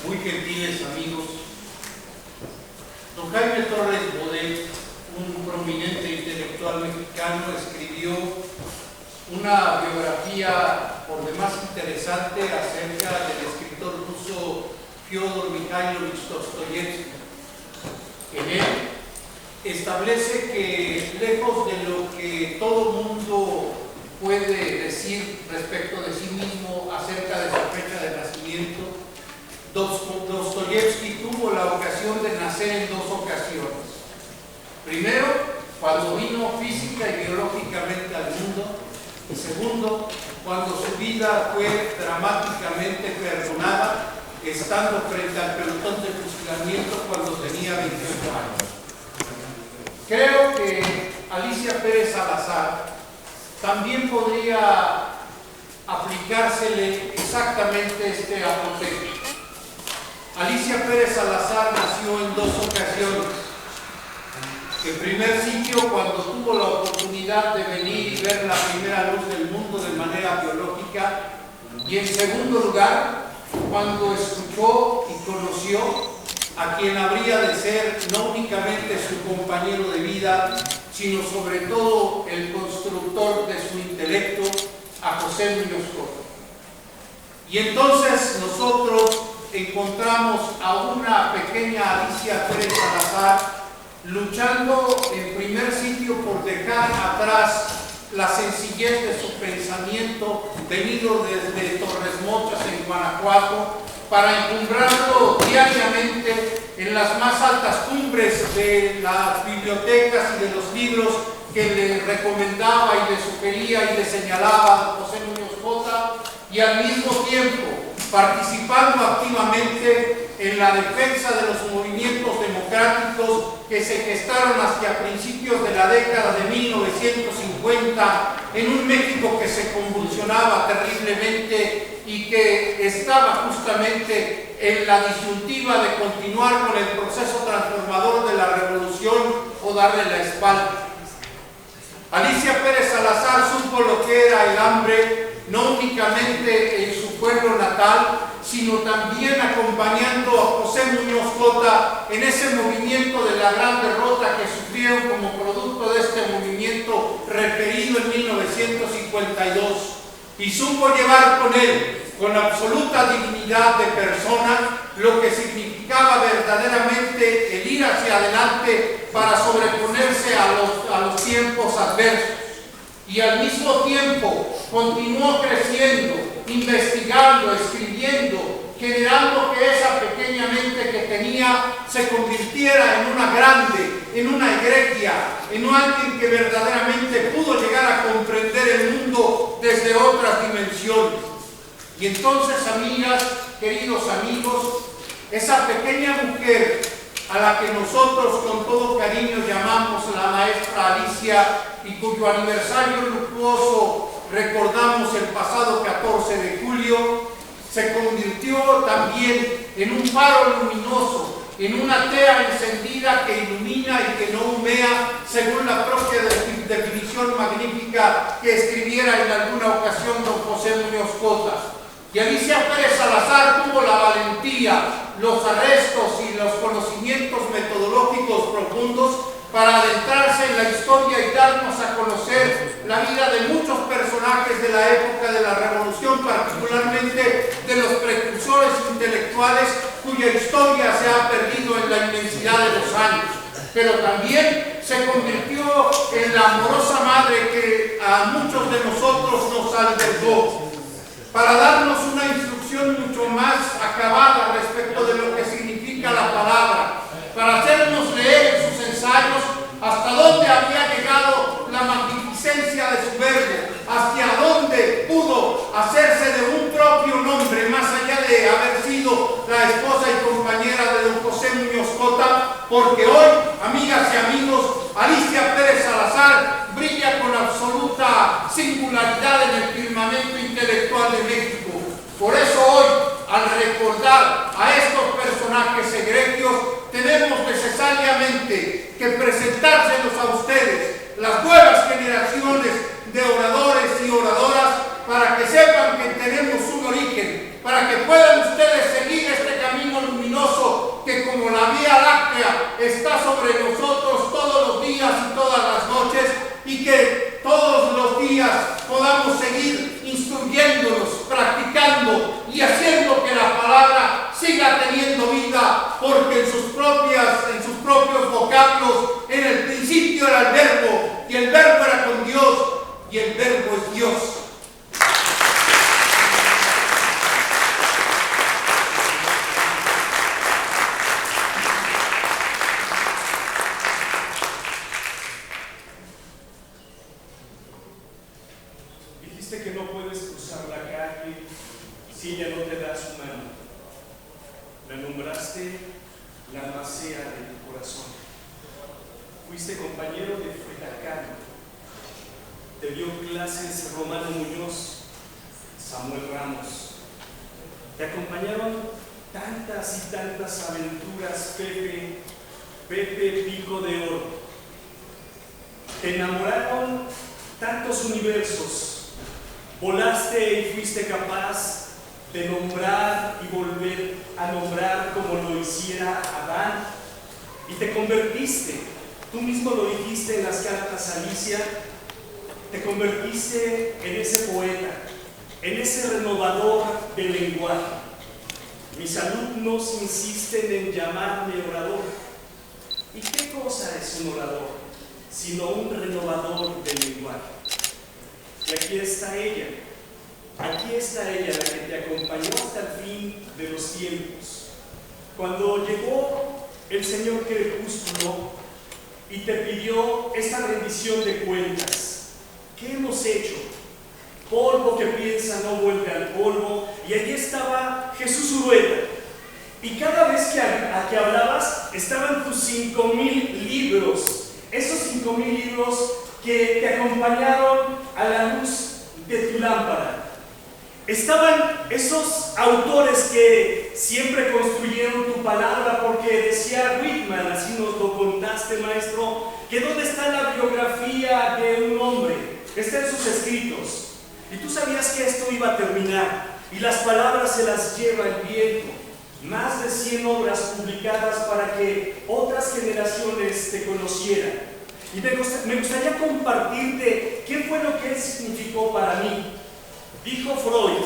muy gentiles amigos, don Jaime Torres Bodet, un prominente intelectual mexicano, escribió una biografía por demás interesante acerca del escritor ruso Fyodor Mikhailovich Dostoyevsky. En él establece que, lejos de lo que todo mundo puede decir respecto de sí mismo acerca de su fecha de nacimiento, Dostoyevsky tuvo la ocasión de nacer en dos ocasiones. Primero, cuando vino física y biológicamente al mundo, y segundo, cuando su vida fue dramáticamente perdonada, estando frente al pelotón de fusilamiento cuando tenía 28 años. Creo que Alicia Pérez Salazar también podría aplicársele exactamente este apotegma. Alicia Pérez Salazar nació en dos ocasiones. En primer sitio, cuando tuvo la oportunidad de venir y ver la primera luz del mundo de manera biológica, y en segundo lugar, cuando escuchó y conoció a quien habría de ser no únicamente su compañero de vida, sino sobre todo el constructor de su intelecto, a José Muñoz Cotta. Y entonces nosotros encontramos a una pequeña Alicia Pérez Salazar luchando en primer sitio por dejar atrás la sencillez de su pensamiento venido desde Torres Mochas en Guanajuato para encumbrarlo diariamente en las más altas cumbres de las bibliotecas y de los libros que le recomendaba y le sugería y le señalaba José Muñoz Cotta, y al mismo tiempo participando activamente en la defensa de los movimientos democráticos que se gestaron hacia principios de la década de 1950 en un México que se convulsionaba terriblemente y que estaba justamente en la disyuntiva de continuar con el proceso transformador de la revolución o darle la espalda. Alicia Pérez Salazar supo lo que era el hambre, no únicamente en su pueblo natal, sino también acompañando a José Muñoz Cotta en ese movimiento de la gran derrota que sufrieron como producto de este movimiento referido en 1952, y supo llevar con él, con absoluta dignidad de persona, lo que significaba verdaderamente el ir hacia adelante para sobreponerse a los tiempos adversos. Y al mismo tiempo continuó creciendo, investigando, escribiendo, generando que esa pequeña mente que tenía se convirtiera en una grande, en una egregia, en alguien que verdaderamente pudo llegar a comprender el mundo desde otras dimensiones. Y entonces, amigas, queridos amigos, esa pequeña mujer a la que nosotros con todo cariño llamamos la maestra Alicia y cuyo aniversario luctuoso recordamos el pasado 14 de julio, se convirtió también en un faro luminoso, en una tea encendida que ilumina y que no humea, según la propia definición magnífica que escribiera en alguna ocasión don José Muñoz Cotta. Y Alicia Pérez Salazar tuvo la valentía, los arrestos y los conocimientos metodológicos profundos para adentrarse en la historia y darnos a conocer la vida de muchos personajes de la época de la Revolución, particularmente de los precursores intelectuales cuya historia se ha perdido en la inmensidad de los años. Pero también se convirtió en la amorosa madre que a muchos de nosotros nos albergó, para darnos una instrucción mucho más acabada respecto de lo que significa la palabra, para hacernos leer en sus ensayos hasta dónde había llegado la magnificencia de su verbo, hacia dónde pudo hacerse de un propio nombre, más allá de haber sido la esposa y compañera de don José Muñoz Cotta, porque hoy, amigas y amigos, Alicia Pérez Salazar brilla con absoluta singularidad en el firmamento intelectual de México. Por eso hoy, al recordar alumbraste la macea de tu corazón. Fuiste compañero de Frida Kahlo, te dio clases Romano Muñoz, Samuel Ramos. Te acompañaron tantas y tantas aventuras, Pepe Pico de Oro. Te enamoraron tantos universos. Volaste y fuiste capaz de nombrar y volver a nombrar como lo hiciera Adán. Y te convertiste, tú mismo lo dijiste en las cartas a Alicia, te convertiste en ese poeta, en ese renovador del lenguaje. Mis alumnos insisten en llamarme orador. ¿Y qué cosa es un orador? Sino un renovador del lenguaje. Y aquí está ella, la que te acompañó hasta el fin de los tiempos. Cuando llegó el Señor Crepúsculo y te pidió esta rendición de cuentas, ¿qué hemos hecho? Polvo que piensa no vuelve al polvo. Y allí estaba Jesús Urueta. Y cada vez que hablabas, estaban tus 5,000 libros. Esos 5,000 libros que te acompañaron a la luz de tu lámpara. Estaban esos autores que siempre construyeron tu palabra, porque decía Whitman, así nos lo contaste, maestro, que dónde está la biografía de un hombre. Está en sus escritos. Y tú sabías que esto iba a terminar, y las palabras se las lleva el viento. Más de 100 obras publicadas para que otras generaciones te conocieran. Y me gustaría compartirte qué fue lo que él significó para mí. Dijo Freud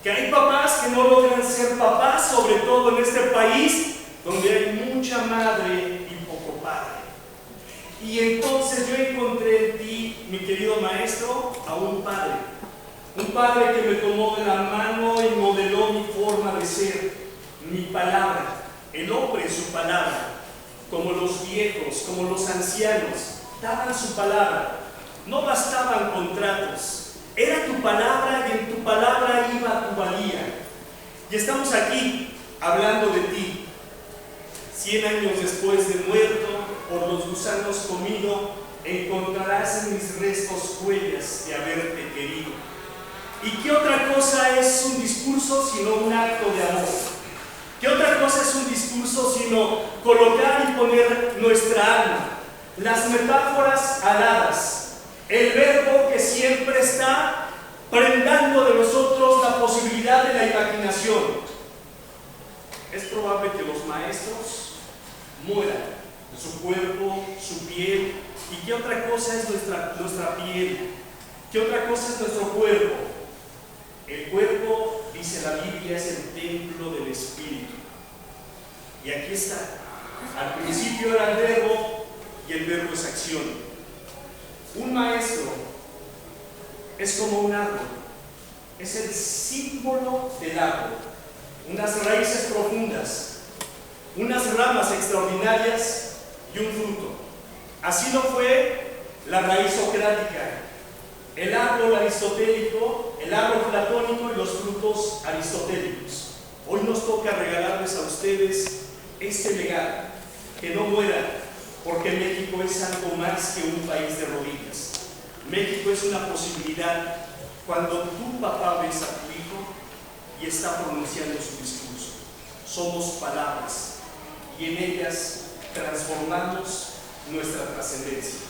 que hay papás que no logran ser papás, sobre todo en este país donde hay mucha madre y poco padre. Y entonces yo encontré en ti, mi querido maestro, a un padre que me tomó de la mano y modeló mi forma de ser, mi palabra, el hombre su palabra, como los viejos, como los ancianos, daban su palabra, no bastaban contratos, era tu palabra y en tu palabra iba tu valía. Y estamos aquí hablando de ti, 100 años después de muerto, por los gusanos comido, encontrarás en mis restos huellas de haberte querido. ¿Y qué otra cosa es un discurso sino un acto de amor? ¿Qué otra cosa es un discurso sino colocar y poner nuestra alma? Las metáforas aladas, el verbo que siempre está prendando de nosotros la posibilidad de la imaginación. Es probable que los maestros mueran, su cuerpo, su piel. ¿Y qué otra cosa es nuestra piel? ¿Qué otra cosa es nuestro cuerpo? El cuerpo, dice la Biblia, es el templo del Espíritu. Y aquí está. Al principio era el verbo y el verbo es acción. Un maestro es como un árbol. Es el símbolo del árbol. Unas raíces profundas, unas ramas extraordinarias y un fruto. Así lo fue la raíz socrática, el árbol aristotélico, el árbol platónico y los frutos aristotélicos. Hoy nos toca regalarles a ustedes este legado, que no muera, porque México es algo más que un país de rodillas. México es una posibilidad cuando tu papá ves a tu hijo y está pronunciando su discurso. Somos palabras y en ellas transformamos nuestra trascendencia.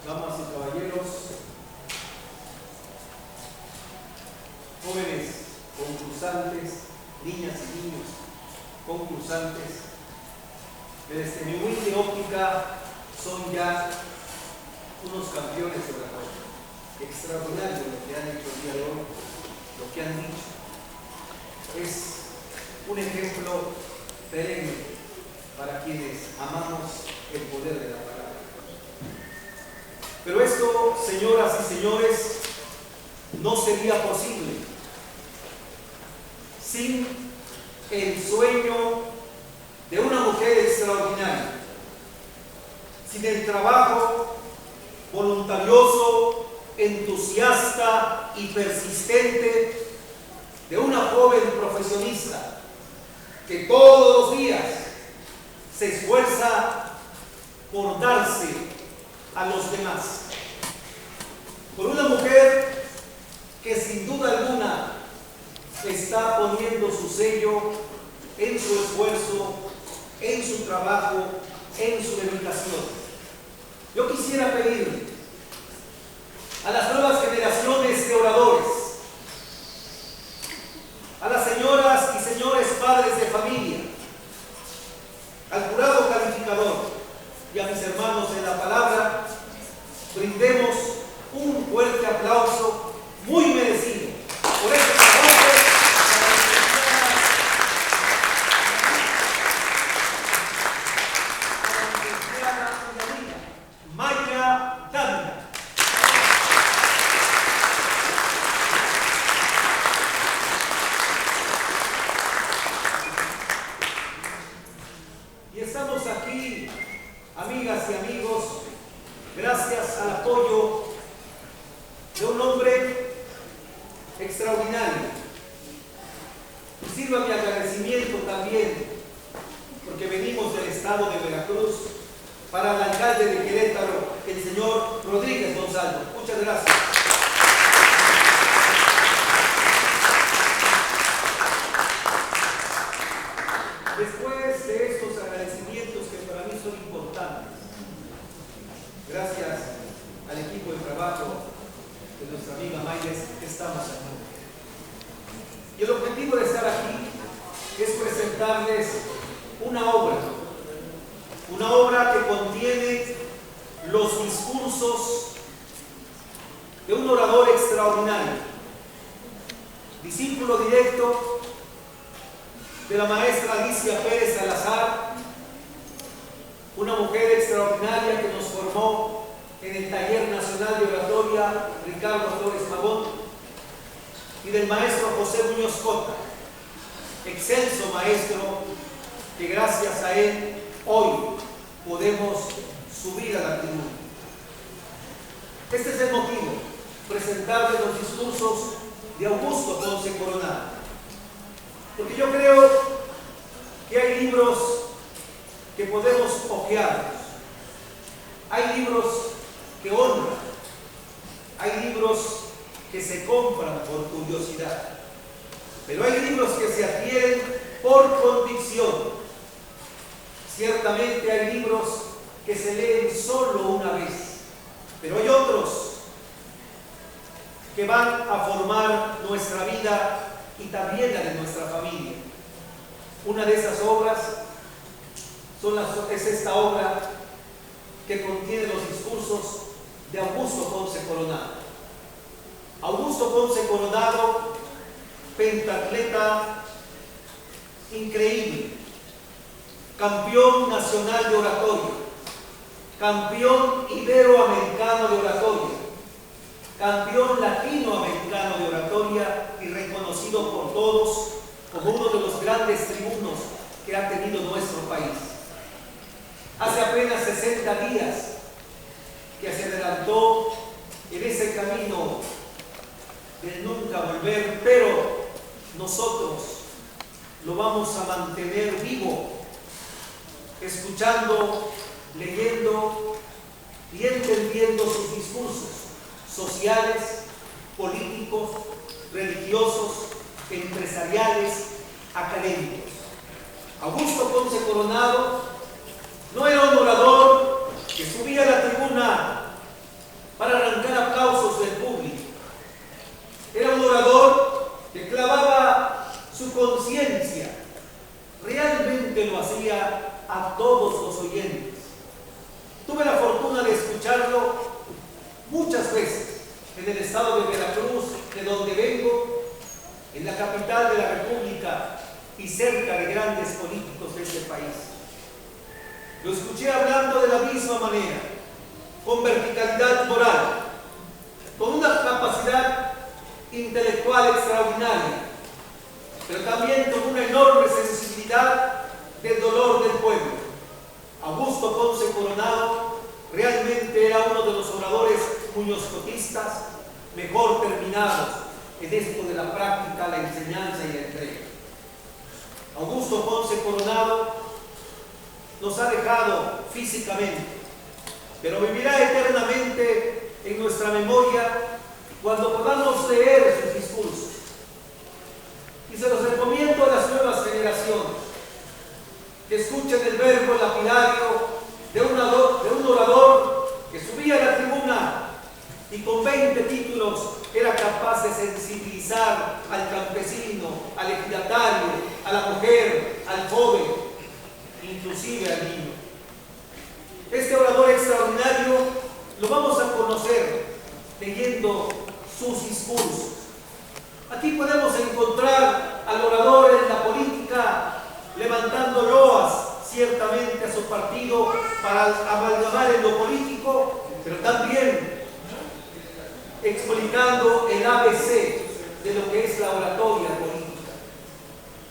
Damas y caballeros, jóvenes concursantes, niñas y niños concursantes, que desde mi humilde óptica son ya unos campeones de la cosa. Extraordinario lo que han hecho el día de hoy, lo que han dicho. Es un ejemplo perenne para quienes amamos el poder de la palabra. Pero esto, señoras y señores, no sería posible sin el sueño de una mujer extraordinaria, sin el trabajo voluntarioso, entusiasta y persistente de una joven profesionista que todos los días se esfuerza por darse a los demás, por una mujer que sin duda alguna está poniendo su sello en su esfuerzo, en su trabajo, en su dedicación. Yo quisiera pedir a las nuevas generaciones de oradores, a las señoras y señores padres de familia, al jurado calificador y a mis hermanos de la palabra, brindemos un fuerte aplauso muy merecido por este trabajo Maya Dávila. Y estamos aquí, amigas y amigos, gracias al apoyo de un hombre extraordinario. Y sirva mi agradecimiento también, porque venimos del estado de Veracruz, para el alcalde de Querétaro, el señor Rodríguez Gonzalo. Muchas gracias. Después de estos agradecimientos que para mí son importantes, gracias al equipo de trabajo de nuestra amiga Mayes, estamos aquí. Y el objetivo de estar aquí es presentarles una obra que contiene los discursos de un orador extraordinario, discípulo directo de la maestra Alicia Pérez Salazar, una mujer extraordinaria que nos formó en el Taller Nacional de Oratoria Ricardo Flores Magón, y del maestro José Muñoz Cota, excelso maestro que gracias a él hoy podemos subir a la tribuna. Este es el motivo, presentarles los discursos de Augusto Ponce Coronado, porque yo creo que hay libros que podemos hojearlos, hay libros que honran, hay libros que se compran por curiosidad, pero hay libros que se adquieren por convicción. Ciertamente hay libros que se leen solo una vez, pero hay otros que van a formar nuestra vida y también la de nuestra familia. Una de esas obras es esta obra que contiene los discursos de Augusto Ponce Coronado. Augusto Ponce Coronado, pentatleta increíble, campeón nacional de oratoria, campeón iberoamericano de oratoria, campeón latinoamericano de oratoria y reconocido por todos como uno de los grandes tribunos que ha tenido nuestro país. Hace apenas 60 días que se adelantó en ese camino del nunca volver, pero nosotros lo vamos a mantener vivo, escuchando, leyendo y entendiendo sus discursos sociales, políticos, religiosos, empresariales, académicos. Augusto Ponce Coronado no era un orador que subía a la tribuna para arrancar aplausos del público. Era un orador que clavaba su conciencia, realmente lo hacía a todos los oyentes. Tuve la fortuna de escucharlo muchas veces en el estado de Veracruz, de donde vengo, en la capital de la República y cerca de grandes políticos de este país. Lo escuché hablando de la misma manera, con verticalidad moral, con una capacidad intelectual extraordinaria, pero también del dolor del pueblo. Augusto Ponce Coronado realmente era uno de los oradores muñozcotistas mejor terminados en esto de la práctica, la enseñanza y la entrega. Augusto Ponce Coronado nos ha dejado físicamente, pero vivirá eternamente en nuestra memoria cuando podamos leer sus discursos. Y se los recomiendo a las nuevas generaciones que escuchen el verbo lapidario de un orador que subía a la tribuna y con 20 títulos era capaz de sensibilizar al campesino, al ejidatario, a la mujer, al joven, inclusive al niño. Este orador extraordinario lo vamos a conocer leyendo sus discursos. Aquí podemos encontrar al orador en la política levantando loas ciertamente a su partido para amalgamar en lo político, pero también explicando el ABC de lo que es la oratoria política.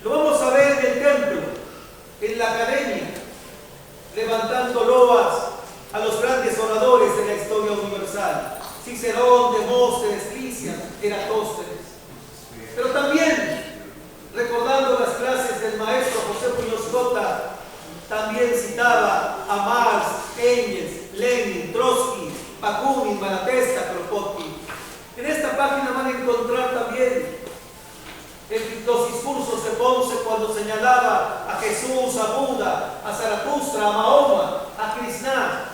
Lo vamos a ver en el templo, en la academia, levantando loas a los grandes oradores de la historia universal: Cicerón, Demóstenes, Licias, Eratóstenes. Pero también, recordando las clases del maestro José Muñozcota, también citaba a Marx, Engels, Lenin, Trotsky, Bakunin, Malatesta, Kropotkin. En esta página van a encontrar también los discursos de Ponce cuando señalaba a Jesús, a Buda, a Zaratustra, a Mahoma, a Krishna,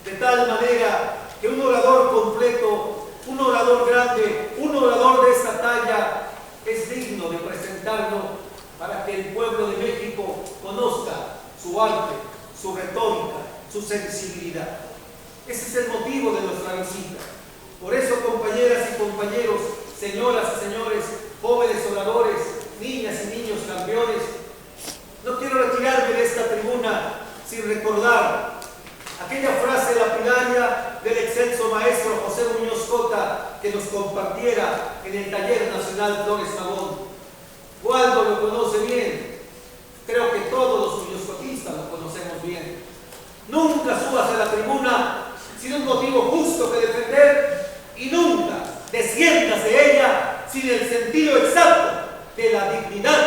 de tal manera que un orador completo, un orador grande, un orador de esta talla es digno de presentarlo para que el pueblo de México conozca su arte, su retórica, su sensibilidad. Ese es el motivo de nuestra visita. Por eso, compañeras y compañeros, señoras y señores, jóvenes oradores, niñas y niños campeones, no quiero retirarme de esta tribuna sin recordar aquella frase lapidaria del excelso maestro José Muñozcota que nos compartiera en el Taller Nacional Flores Magón. Waldo lo conoce bien, creo que todos los muñozcotistas lo conocemos bien. Nunca subas a la tribuna sin un motivo justo que defender y nunca desciendas de ella sin el sentido exacto de la dignidad